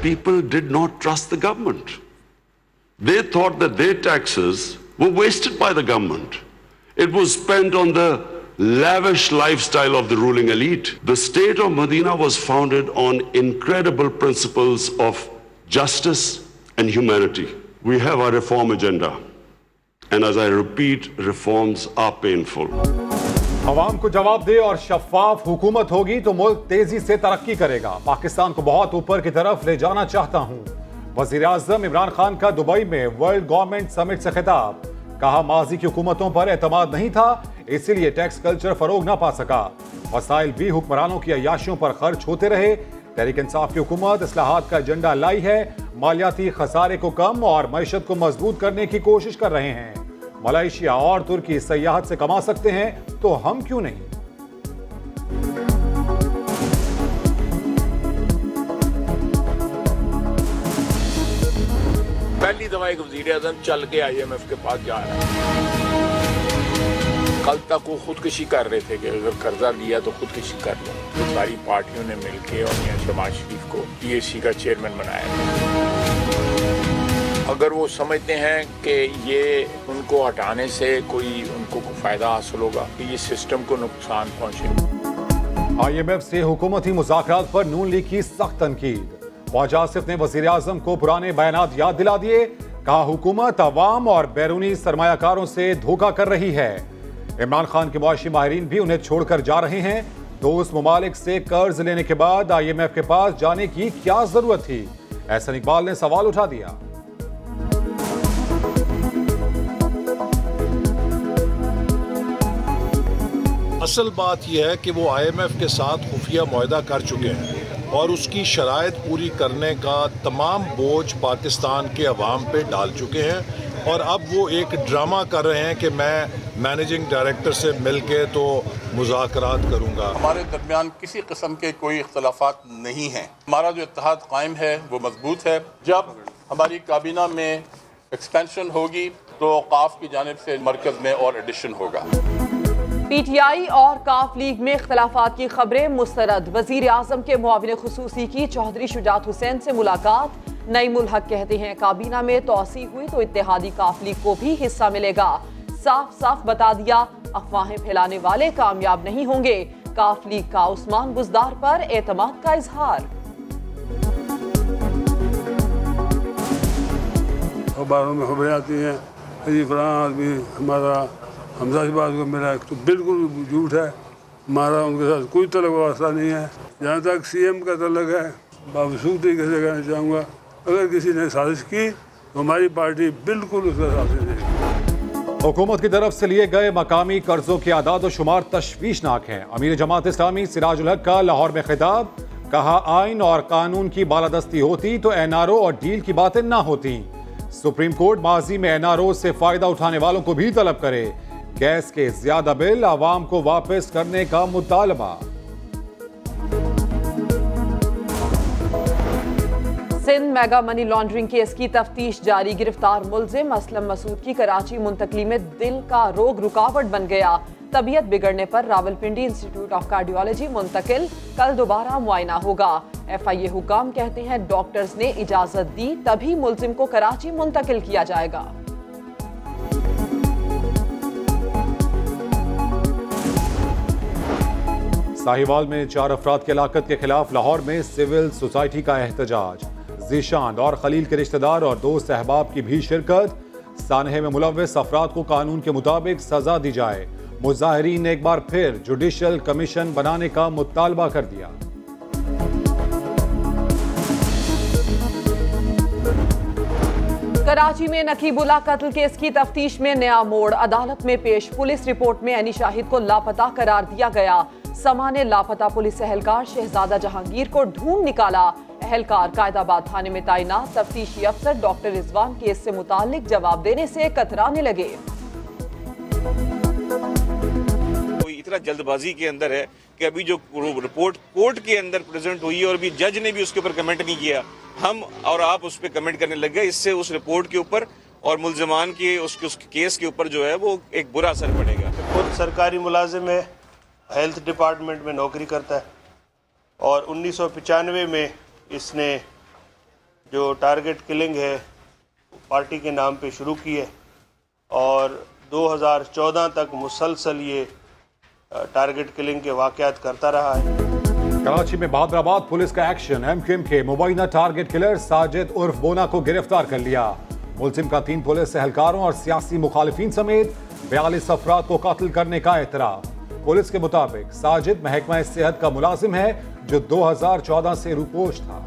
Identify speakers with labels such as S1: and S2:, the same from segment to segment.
S1: people did not trust the government. They thought that their taxes were wasted by the government. It was spent on the lavish lifestyle of the ruling elite. The state of Medina was founded on incredible principles of justice and humanity. We have a reform agenda. And as I repeat, reforms are painful.
S2: अवाम को जवाब दे और शफाफ हुकूमत होगी तो मुल्क तेजी से तरक्की करेगा। पाकिस्तान को बहुत ऊपर की तरफ ले जाना चाहता हूं। वजीर आजम इमरान खान का दुबई में वर्ल्ड गवर्नमेंट समिट से खिताब। कहा माजी की हुकूमतों पर एतमाद नहीं था, इसीलिए टैक्स कल्चर फरोग ना पा सका। वसाइल भी हुक्मरानों की अय्याशियों पर खर्च होते रहे। तहरीक इंसाफ की हुकूमत इस्लाहात का एजेंडा लाई है। मालियाती खसारे को कम और मईशत को मजबूत करने की कोशिश कर रहे हैं। मलेशिया और तुर्की सयाहत से कमा सकते हैं तो हम क्यों नहीं।
S3: पहली दफा एक वज़ीर-ए-आज़म चल के IMF के पास जा रहा है। कल तक वो खुदकुशी कर रहे थे कि अगर कर्जा लिया तो खुदकुशी कर लो। तो सारी पार्टियों ने मिलकर और मियां शहबाज शरीफ को PAC का चेयरमैन बनाया। अगर वो समझते हैं कि ये उनको हटाने से उनको फायदा हासिल होगा कि ये सिस्टम को नुकसान पहुंचे।
S2: IMF से हुकूमती मुज़ाकरात पर नून लीग की सख्त तनकीद। ख्वाजा आसिफ ने वज़ीर आज़म को पुराने बयानात याद दिला दिए। कहा हुकूमत अवाम और बैरूनी सरमायाकारों से धोखा कर रही है। इमरान खान के मुआशी माहिरीन भी उन्हें छोड़कर जा रहे हैं। दोस्त ममालिक से कर्ज लेने के बाद IMF के पास जाने की क्या जरूरत थी। एहसन इकबाल ने सवाल उठा दिया।
S4: असल बात यह है कि वो IMF के साथ खुफिया मुआहदा कर चुके हैं और उसकी शराइत पूरी करने का तमाम बोझ पाकिस्तान के अवाम पे डाल चुके हैं और अब वो एक ड्रामा कर रहे हैं कि मैं मैनेजिंग डायरेक्टर से मिल के तो मुज़ाकरात करूँगा।
S5: हमारे दरमियान किसी किस्म के कोई इख्तलाफात नहीं हैं। हमारा जो इत्तेहाद कायम है वो मजबूत है। जब हमारी काबीना में एक्सपेंशन होगी तो औकाफ की जानिब से मरकज़ में और एडिशन होगा।
S6: PTI और काफ लीग में इख्तलाफात की खबरें मुस्तरद। वजीर आजम के मुआविन खुसूसी की चौधरी शुजात हुसैन से मुलाकात। नईमुल हक कहते हैं काबीना में तोसी हुई तो इत्तेहादी काफ लीग को भी हिस्सा मिलेगा। साफ साफ बता दिया अफवाहें फैलाने वाले कामयाब नहीं होंगे। काफ लीग का उस्मान बुज़दार पर एतमाद का इजहार।
S7: अखबारों में खबरें आती हैं फलां आदमी हमारा हमजा की बात को मिला, तो बिल्कुल झूठ है। हमारा उनके साथ कोई तलक वास्ता नहीं है। जहाँ तक CM का तलक है, बावजूद तरीके से कहना चाहूँगा अगर किसी ने साजिश की तो हमारी पार्टी बिल्कुल उसका साथ देगी।
S2: हुकूमत की तरफ से लिए गए मकामी कर्जों के आदाद और शुमार तशवीशनाक हैं। अमीर जमात इस्लामी सिराजुल हक का लाहौर में खिताब। कहा आइन और कानून की बालादस्ती होती तो NRO और डील की बातें ना होती। सुप्रीम कोर्ट माजी में NRO से फायदा उठाने वालों को भी तलब करे। गैस के ज्यादा बिल आवाम को वापस करने का मुतालबा।
S6: Sindh mega money laundering case की तफ्तीश जारी। गिरफ्तार मुलजिम असलम मसूद की कराची मुंतकली में दिल का रोग रुकावट बन गया। तबीयत बिगड़ने पर रावलपिंडी इंस्टीट्यूट ऑफ कार्डियोलॉजी मुंतकिल। कल दोबारा मुआयना होगा। FIA हुकाम कहते हैं डॉक्टर्स ने इजाजत दी तभी मुलजिम को कराची मुंतकिल किया जाएगा।
S2: साहिवाल में 4 अफराद की हलाकत के खिलाफ लाहौर में सिविल सोसाइटी का एहतजाज। जीशान और खलील के रिश्तेदार और दोस्त अहबाब की भी शिरकत। सानहे में मुलव्वस अफराद को कानून के मुताबिक सजा दी जाए। मुजाहिरीन ने एक बार फिर जुडिशल कमीशन बनाने का मुतालबा कर दिया।
S6: कराची में नकीबुल्ला कत्ल केस की तफ्तीश में नया मोड़। अदालत में पेश पुलिस रिपोर्ट में अनी शाहिद को लापता करार दिया गया। समा ने लापता पुलिस एहलकार शहजादा जहांगीर को ढूंढ निकाला। एहलकार कायदाबाद थाने में तैनात तफ्तीशी अफसर डॉक्टर रिजवान केस से मुतालिक जवाब देने से कतराने लगे।
S8: कोई इतना जल्दबाजी के अंदर है कि अभी जो रिपोर्ट कोर्ट के अंदर प्रेजेंट हुई है और अभी जज ने भी उसके ऊपर कमेंट नहीं किया, हम और आप उस पर कमेंट करने लग गए। इससे उस रिपोर्ट के ऊपर और मुलजमान के उसके केस के ऊपर जो है वो एक बुरा असर पड़ेगा।
S9: खुद सरकारी मुलाजिम है, हेल्थ डिपार्टमेंट में नौकरी करता है और 1995 में इसने जो टारगेट किलिंग है पार्टी के नाम पे शुरू की है और 2014 तक मुसलसल ये टारगेट किलिंग के वाक़यात करता रहा है।
S2: कराची में बहादुराबाद पुलिस का एक्शन, एमक्यूएम के मुबैना टारगेट किलर साजिद उर्फ बोना को गिरफ्तार कर लिया। मुल्जिम का 3 पुलिस एहलकारों और सियासी मुखालिफिन समेत 42 अफराद को कत्ल करने का एतराफ। पुलिस के मुताबिक साजिद महकमा सेहत का मुलाजिम है जो 2014 से रूपोश था।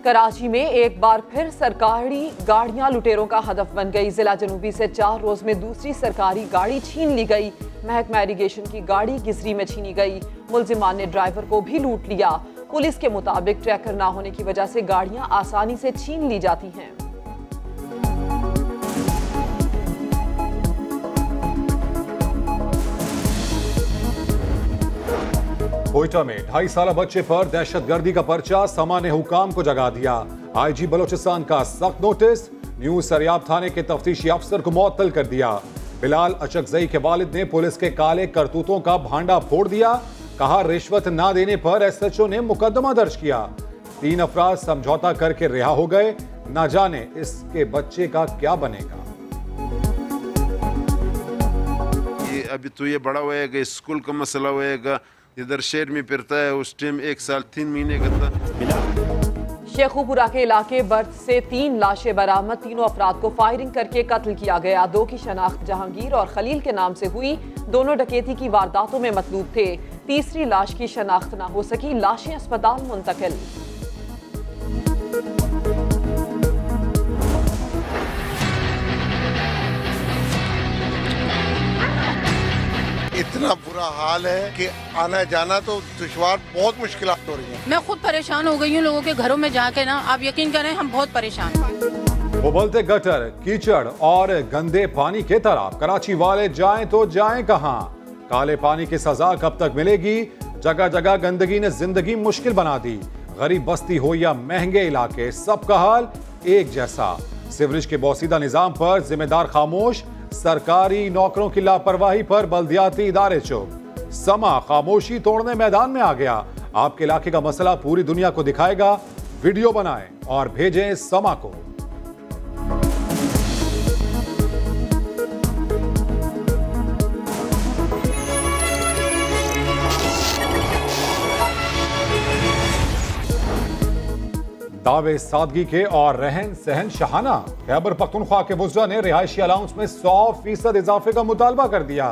S6: कराची में एक बार फिर सरकारी गाड़ियां लुटेरों का हदफ बन गई। जिला जनूबी से 4 रोज में दूसरी सरकारी गाड़ी छीन ली गई। महकमा इरिगेशन की गाड़ी गिजरी में छीनी गई। मुल्जिमान ने ड्राइवर को भी लूट लिया। पुलिस के मुताबिक ट्रैकर ना होने की वजह से गाड़ियां आसानी से छीन ली जाती हैं।
S2: कोयटा में 2.5 साल बच्चे पर दहशतगर्दी का पर्चा समा ने हुकाम को जगा दिया। आईजी बलोचिस्तान का सख्त नोटिस, न्यू सरियाब थाने के तफ्तीशी अफसर को मुअत्तल कर दिया। बिलाल अचकजई के वालिद ने पुलिस के काले करतूतों का भांडा फोड़ दिया। कहा रिश्वत ना देने पर एसएचओ ने मुकदमा दर्ज किया। 3 अफराद समझौता करके रिहा हो गए। ना जाने इसके बच्चे का क्या बनेगा।
S10: ये अभी तो ये बड़ा होएगा, स्कूल का मसला होएगा, इधर शहर में फिरता है। उस टाइम 1 साल 3 महीने का था।
S6: शेखुपुरा के इलाके बर्थ से 3 लाशें बरामद। 3 अफराद को फायरिंग करके कत्ल किया गया। 2 की शनाख्त जहांगीर और खलील के नाम से हुई। दोनों डकैती की वारदातों में मतलूब थे। तीसरी लाश की शनाख्त न हो सकी। लाशें अस्पताल मुंतकिल।
S11: इतना बुरा हाल है कि आना जाना तो दुश्वार, बहुत मुश्किल हो रही है। मैं खुद परेशान हो गई हूँ लोगों के घरों में जाके ना। आप यकीन करें हम बहुत परेशान हैं।
S2: उबलते गटर, कीचड़ और गंदे पानी के तरफ कराची वाले जाएं तो जाएं कहां? काले पानी की सजा कब तक मिलेगी? जगह जगह गंदगी ने जिंदगी मुश्किल बना दी। गरीब बस्ती हो या महंगे इलाके, सबका हाल एक जैसा। सीवरेज के बोसीदा निजाम पर जिम्मेदार खामोश। सरकारी नौकरों की लापरवाही पर बल्दियाती इदारे चुप। समा खामोशी तोड़ने मैदान में आ गया। आपके इलाके का मसला पूरी दुनिया को दिखाएगा। वीडियो बनाएं और भेजें समा को। दावे सादगी के और रहन सहन शहाना। खैबर पख्तूनख्वा के वुज़रा ने रिहायशी अलाउंस में 100% इजाफे का मुतालबा कर दिया।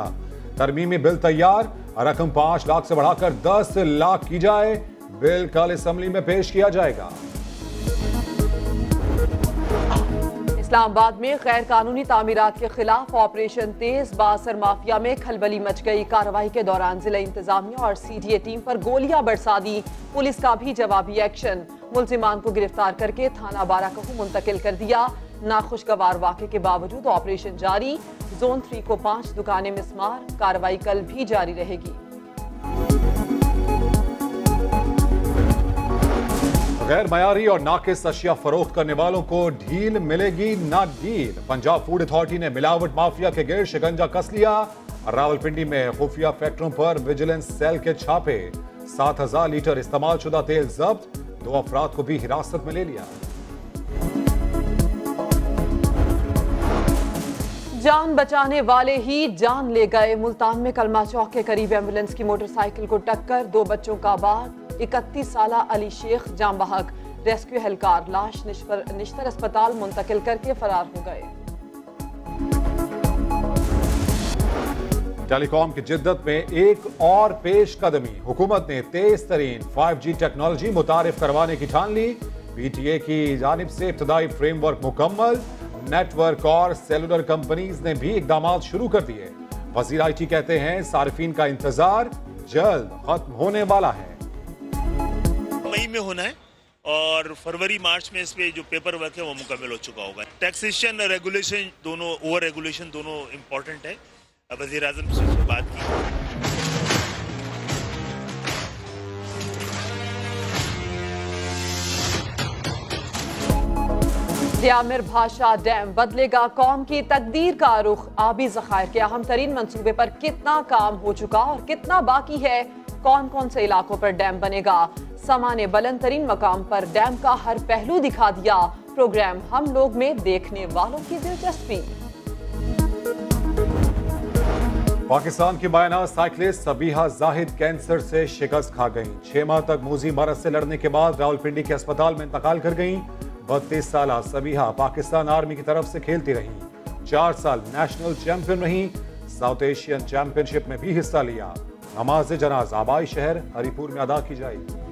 S2: तरमीमी बिल तैयार, रकम 5 लाख से बढ़ाकर 10 लाख की जाए। बिल कल असेंबली में पेश किया जाएगा।
S6: इस्लामाबाद में गैर कानूनी तामीरात के खिलाफ ऑपरेशन तेज। बासर माफिया में खलबली मच गई। कार्रवाई के दौरान जिला इंतजामिया और सीडीए टीम पर गोलियां बरसा दी। पुलिस का भी जवाबी एक्शन। मुल्जिमान को गिरफ्तार करके थाना बाराकहू मुंतकिल कर दिया। नाखुशगवार वाक़े के बावजूद ऑपरेशन जारी। जोन 3 को 5 दुकानें मिसमार। कार्रवाई कल भी जारी रहेगी।
S2: गैर मयारी और नाकिस अशिया फरोख्त करने वालों को ढील मिलेगी ना डील। पंजाब फूड अथॉरिटी ने मिलावट माफिया के गिर शिकंजा कस लिया। रावलपिंडी में खुफिया फैक्ट्रियों पर विजिलेंस सेल के छापे। 7000 लीटर इस्तेमाल शुदा तेल जब्त। 2 अफराद को भी हिरासत में ले लिया।
S6: जान बचाने वाले ही जान ले गए। मुल्तान में कलमा चौक के करीब एम्बुलेंस की मोटरसाइकिल को टक्कर। 2 बच्चों का बाप 31 साला अली शेख जाम बहक। रेस्क्यू एहलकार लाश निश्तर अस्पताल मुंतकिल करके फरार हो गए।
S2: टेलीकॉम की जिद्दत में एक और पेश कदमी। हुकूमत ने तेज तरीन 5G टेक्नोलॉजी मुतारिफ करवाने की ठान ली। PTA की जानिब से इब्तदाई फ्रेमवर्क मुकम्मल। नेटवर्क और सेलुलर कंपनीज ने भी इकदाम शुरू कर दिए। वजीर IT कहते हैं सार्फिन का इंतजार जल्द खत्म होने वाला है।
S12: मई में होना है और फरवरी मार्च में इस पे जो पेपर वर्क है वो मुकम्मल हो चुका होगा। टैक्सेशन और रेगुलेशन दोनों, ओवर रेगुलेशन दोनों इम्पोर्टेंट है। वज़ीर आज़म से बात की।
S6: दियामिर भाषा डैम बदलेगा कौम की तकदीर का रुख। आबी ज़खायर के अहम तरीन मंसूबे पर कितना काम हो चुका और कितना बाकी है? कौन कौन से इलाकों पर डैम बनेगा? समा ने बुलंद तरीन मकाम पर डैम का हर पहलू दिखा दिया। प्रोग्राम हम लोग में देखने वालों की दिलचस्पी।
S2: पाकिस्तान की बायना साइक्लिस्ट सबीहा जाहिद कैंसर से शिकस्त खा गईं। 6 माह तक मूजी मरज से लड़ने के बाद रावलपिंडी के अस्पताल में इंतकाल कर गईं। 32 साल सबीहा पाकिस्तान आर्मी की तरफ से खेलती रहीं। 4 साल नेशनल चैंपियन रहीं। साउथ एशियन चैंपियनशिप में भी हिस्सा लिया। नमाज जनाजा आबाई शहर हरिपुर में अदा की जाएगी।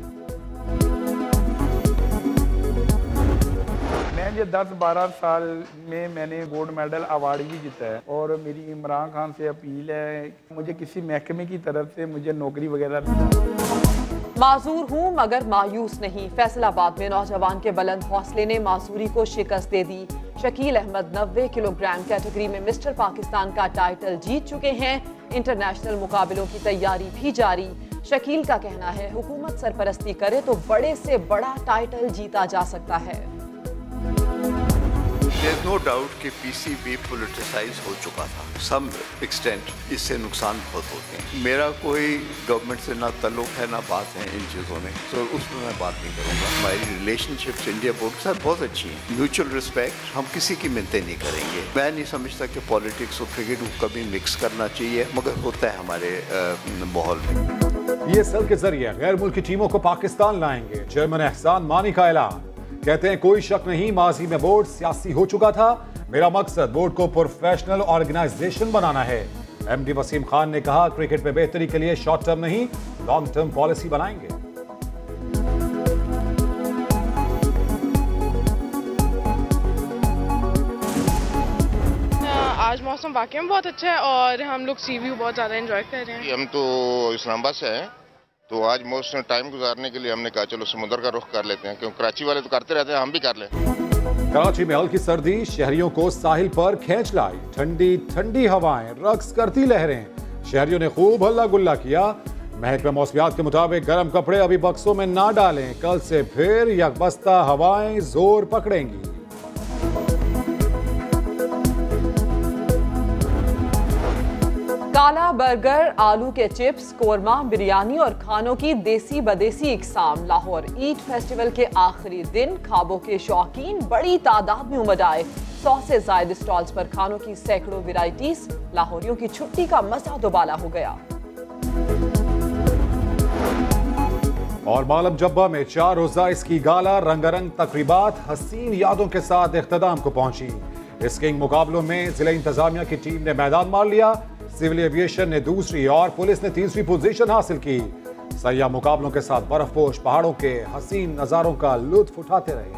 S13: मैं 10-12 साल में मैंने गोल्ड मेडल अवार्ड भी जीता है और मेरी इमरान खान से अपील है मुझे किसी महकमे की तरफ से मुझे नौकरी वगैरह।
S6: माजूर हूं मगर मायूस नहीं। फैसलाबाद में नौजवान के बुलंद हौसले ने मासूरी को शिकस्त दे दी। शकील अहमद 90 किलोग्राम कैटेगरी में मिस्टर पाकिस्तान का टाइटल जीत चुके हैं। इंटरनेशनल मुकाबलों की तैयारी भी जारी। शकील का कहना है हुकूमत सरपरस्ती करे तो बड़े से बड़ा टाइटल जीता जा सकता है।
S14: There's no doubt कि पीसीबी पोलिटिसाइज हो चुका था सम एक्सटेंट। इससे नुकसान बहुत होते हैं। मेरा कोई गवर्नमेंट से ना ताल्लुक है ना बात है इन चीज़ों में, तो उसमें मैं बात नहीं करूँगा। हमारी रिलेशनशिप्स इंडिया बोर्ड के साथ बहुत अच्छी हैं। म्यूचुअल रिस्पेक्ट, हम किसी की मिन्नतें नहीं करेंगे। मैं नहीं समझता कि पॉलिटिक्स और क्रिकेट को कभी मिक्स करना चाहिए, मगर होता है हमारे माहौल में।
S2: ये सल के जरिए गैर मुल्की टीमों को पाकिस्तान लाएंगे। चेयरमैन एहसान मानी का ऐलान। कहते हैं कोई शक नहीं माजी में बोर्ड सियासी हो चुका था। मेरा मकसद बोर्ड को प्रोफेशनल ऑर्गेनाइजेशन बनाना है। एमडी वसीम खान ने कहा क्रिकेट में बेहतरी के लिए शॉर्ट टर्म नहीं लॉन्ग टर्म पॉलिसी बनाएंगे।
S15: आज मौसम वाकई में बहुत अच्छा है और हम लोग सी व्यू बहुत ज़्यादा एंजॉय कर रहे हैं।
S16: हम तो इस्लामाबाद से हैं, तो आज मौसम टाइम गुजारने के लिए हमने कहा चलो समुद्र का रुख कर लेते हैं, क्योंकि कराची वाले तो करते रहते हैं, हम भी कर लें।
S2: कराची में हल्की सर्दी शहरियों को साहिल पर खींच लाई। ठंडी ठंडी हवाएं, रक्स करती लहरें, शहरियों ने खूब हल्ला गुल्ला किया। महकमा मौसमियात के मुताबिक गर्म कपड़े अभी बक्सों में ना डालें, कल से फिर यकबस्ता हवाएं जोर पकड़ेंगी।
S6: काला बर्गर, आलू के चिप्स, कोरमा, बिरयानी और खानों की देसी बदेसी इकसाम। लाहौर ईद फेस्टिवल के आखिरी दिन खाबों के शौकीन बड़ी तादाद में उमड़ आए। 100 से ज्यादा स्टॉल्स पर खानों की सैकड़ों वैरायटीज। लाहौरियों की छुट्टी का मजा दोबाला हो गया।
S2: और मालम जब्बा में 4 रोजा इसकी गाला रंगारंग तकरीबात हसीन यादों के साथ इख्तिताम को पहुंची। स्कीइंग मुकाबलों में जिला इंतजामिया की टीम ने मैदान मार लिया। सिविल एविएशन ने दूसरी और पुलिस ने तीसरी पोजीशन हासिल की। सैया मुकाबलों के साथ बर्फपोश पहाड़ों के हसीन नजारों का लुत्फ उठाते रहे।